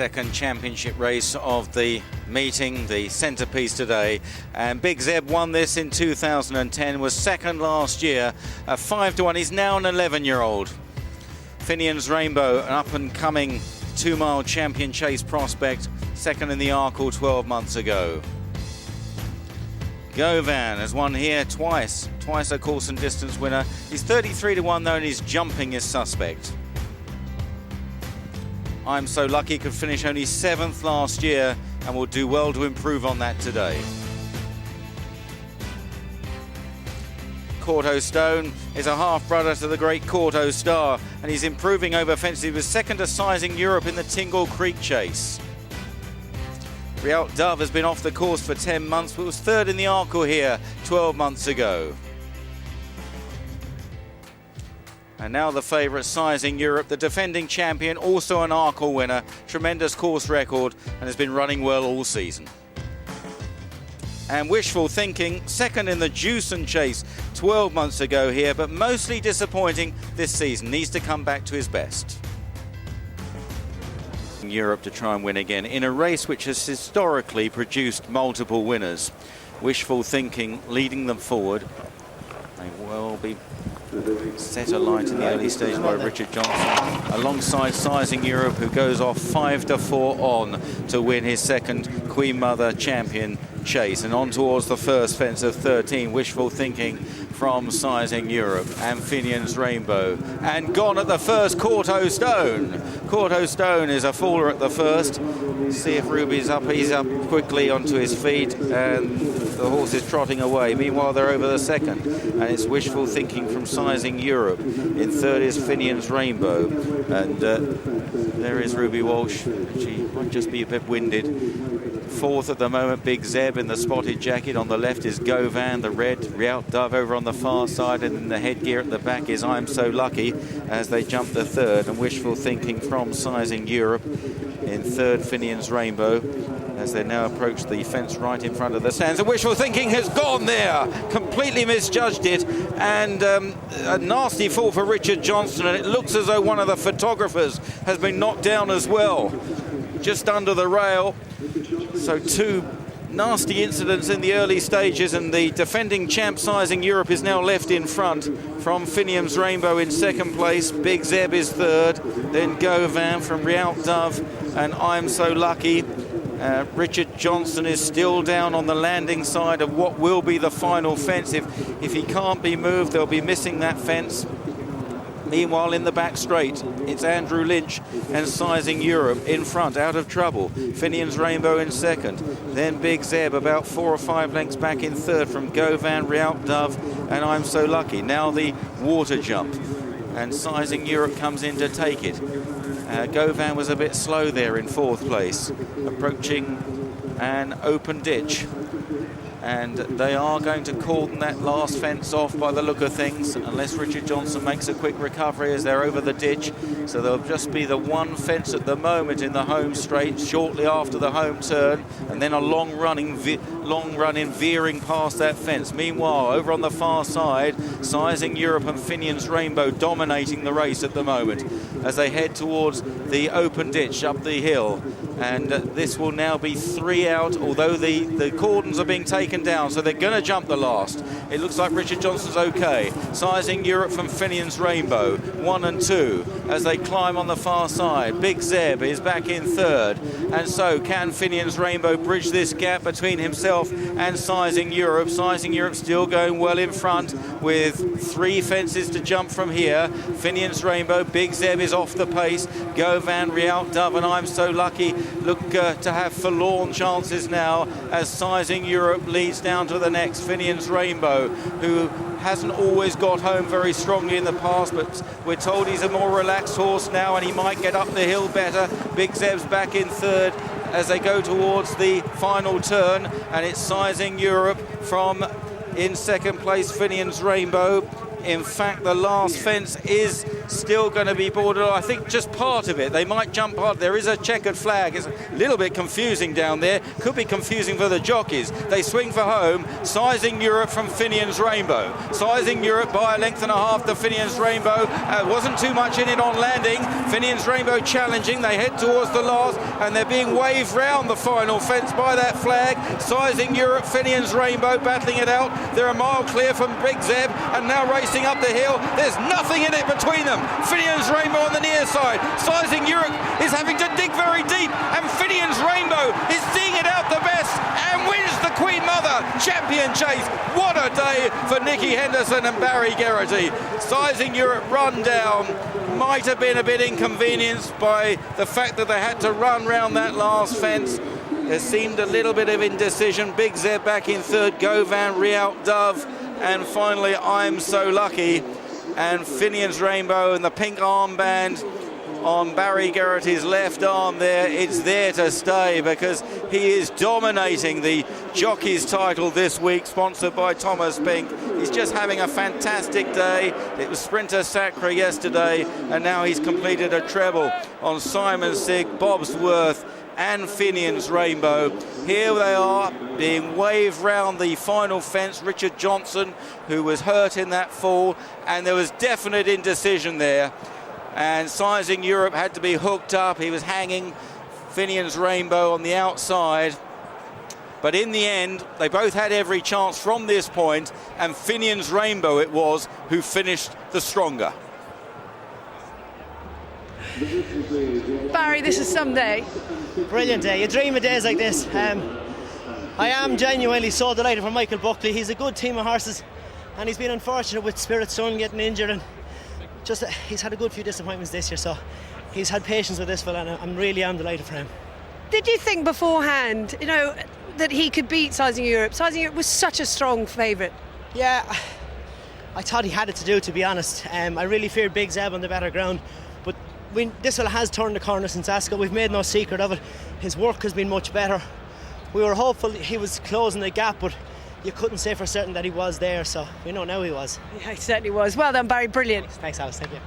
Second championship race of the meeting, the centrepiece today, and Big Zeb won this in 2010, was second last year at 5-1. He's now an 11-year-old. Finian's Rainbow, an up-and-coming 2-mile champion chase prospect, second in the Arkle 12 months ago. Govan has won here twice a course and distance winner. He's 33-1 though, and he's jumping his suspect. I'm So Lucky could finish only 7th last year and will do well to improve on that today. Corto Stone is a half-brother to the great Corto Star, and he's improving over fences. He was second to Sizing Europe in the Tingle Creek Chase. Rialt Dove has been off the course for 10 months, but was third in the Arkle here 12 months ago. And now the favourite, Sizing Europe, the defending champion, also an Arkle winner, tremendous course record, and has been running well all season. And Wishful Thinking, second in the Jewson Chase 12 months ago here, but mostly disappointing this season, needs to come back to his best. Europe to try and win again in a race which has historically produced multiple winners. Wishful Thinking leading them forward. They will be set alight in the early stage by Richard Johnson, alongside Sizing Europe, who goes off 5-4 on to win his second Queen Mother champion chase. And on towards the first fence of 13, Wishful Thinking from Sizing Europe, and Finian's Rainbow, and gone at the first, Corto Stone. Corto Stone is a faller at the first. See if Ruby's up. He's up quickly onto his feet, and the horse is trotting away. Meanwhile, they're over the second, and it's Wishful Thinking from Sizing Europe. In third is Finian's Rainbow, and there is Ruby Walsh. She might just be a bit winded. Fourth at the moment, Big Zeb in the spotted jacket. On the left is Govan, the red. Rialt Dove over on the far side, and in the headgear at the back is I'm So Lucky as they jump the third, and Wishful Thinking from Sizing Europe. In third, Finian's Rainbow, as they now approach the fence right in front of the stands. And Wishful Thinking has gone there, completely misjudged it, and a nasty fall for Richard Johnson, and it looks as though one of the photographers has been knocked down as well, just under the rail. So two nasty incidents in the early stages, and the defending champ Sizing Europe is now left in front from Finian's Rainbow in second place. Big Zeb is third, then Govan from Rialt Dove and I'm So Lucky. Richard Johnson is still down on the landing side of what will be the final fence. If he can't be moved, they'll be missing that fence. Meanwhile, in the back straight, it's Andrew Lynch and Sizing Europe in front, out of trouble. Finian's Rainbow in second. Then Big Zeb about 4 or 5 lengths back in third from Govan, Rialt Dove and I'm So Lucky. Now the water jump, and Sizing Europe comes in to take it. Govan was a bit slow there in fourth place, approaching an open ditch. And they are going to cordon that last fence off by the look of things, unless Richard Johnson makes a quick recovery as they're over the ditch. So there'll just be the one fence at the moment in the home straight shortly after the home turn, and then a long run in veering past that fence. Meanwhile, over on the far side, Sizing Europe and Finian's Rainbow dominating the race at the moment as they head towards the open ditch up the hill. And this will now be 3 out, although the cordons are being taken down, so they're going to jump the last. It looks like Richard Johnson's okay. Sizing Europe from Finian's Rainbow, 1 and 2, as they climb on the far side. Big Zeb is back in third, and so can Finian's Rainbow bridge this gap between himself and Sizing Europe. Sizing Europe still going well in front with 3 fences to jump from here. Finian's Rainbow, Big Zeb is off the pace. Govan, Rialt Dove and I'm So Lucky look to have forlorn chances now as Sizing Europe leads down to the next. Finian's Rainbow, who hasn't always got home very strongly in the past, but we're told he's a more relaxed horse now and he might get up the hill better. Big Zeb's back in third as they go towards the final turn, and it's Sizing Europe from in second place, Finian's Rainbow. In fact, the last fence is still going to be bordered. I think just part of it. They might jump part. There is a checkered flag. It's a little bit confusing down there. Could be confusing for the jockeys. They swing for home. Sizing Europe from Finian's Rainbow. Sizing Europe by a length and a half to Finian's Rainbow. Wasn't too much in it on landing. Finian's Rainbow challenging. They head towards the last, and they're being waved round the final fence by that flag. Sizing Europe, Finian's Rainbow battling it out. They're a mile clear from Big Zeb, and now racing up the hill. There's nothing in it between them. Finian's Rainbow on the near side. Sizing Europe is having to dig very deep, and Finian's Rainbow is seeing it out the best and wins the Queen Mother Champion Chase. What a day for Nicky Henderson and Barry Geraghty. Sizing Europe run down. Might have been a bit inconvenienced by the fact that they had to run round that last fence. There seemed a little bit of indecision. Big Zeb back in third, Govan, Rialp, Dove, and finally I'm So Lucky. And Finian's Rainbow and the pink armband on Barry Geraghty's left arm there, it's there to stay because he is dominating the jockey's title this week, sponsored by Thomas Pink. He's just having a fantastic day. It was Sprinter Sacre yesterday, and now he's completed a treble on Simon Sig, Bobsworth and Finian's Rainbow. Here they are being waved round the final fence. Richard Johnson, who was hurt in that fall, and there was definite indecision there. And Sizing Europe had to be hooked up. He was hanging Finian's Rainbow on the outside. But in the end, they both had every chance from this point, and Finian's Rainbow it was who finished the stronger. Barry, this is some day. Brilliant day. You dream of days like this. I am genuinely so delighted for Michael Buckley. He's a good team of horses, and he's been unfortunate with Spirit Sun getting injured, and just he's had a good few disappointments this year, so he's had patience with this fella, and I'm really delighted for him. Did you think beforehand, that he could beat Sizing Europe? Sizing Europe was such a strong favourite. Yeah, I thought he had it to do, to be honest. I really feared Big Zeb on the better ground, but this fella has turned the corner since Ascot. We've made no secret of it. His work has been much better. We were hopeful he was closing the gap, but you couldn't say for certain that he was there, so we know now he was. Yeah, he certainly was. Well done, Barry, brilliant. Thanks, Alice, thank you.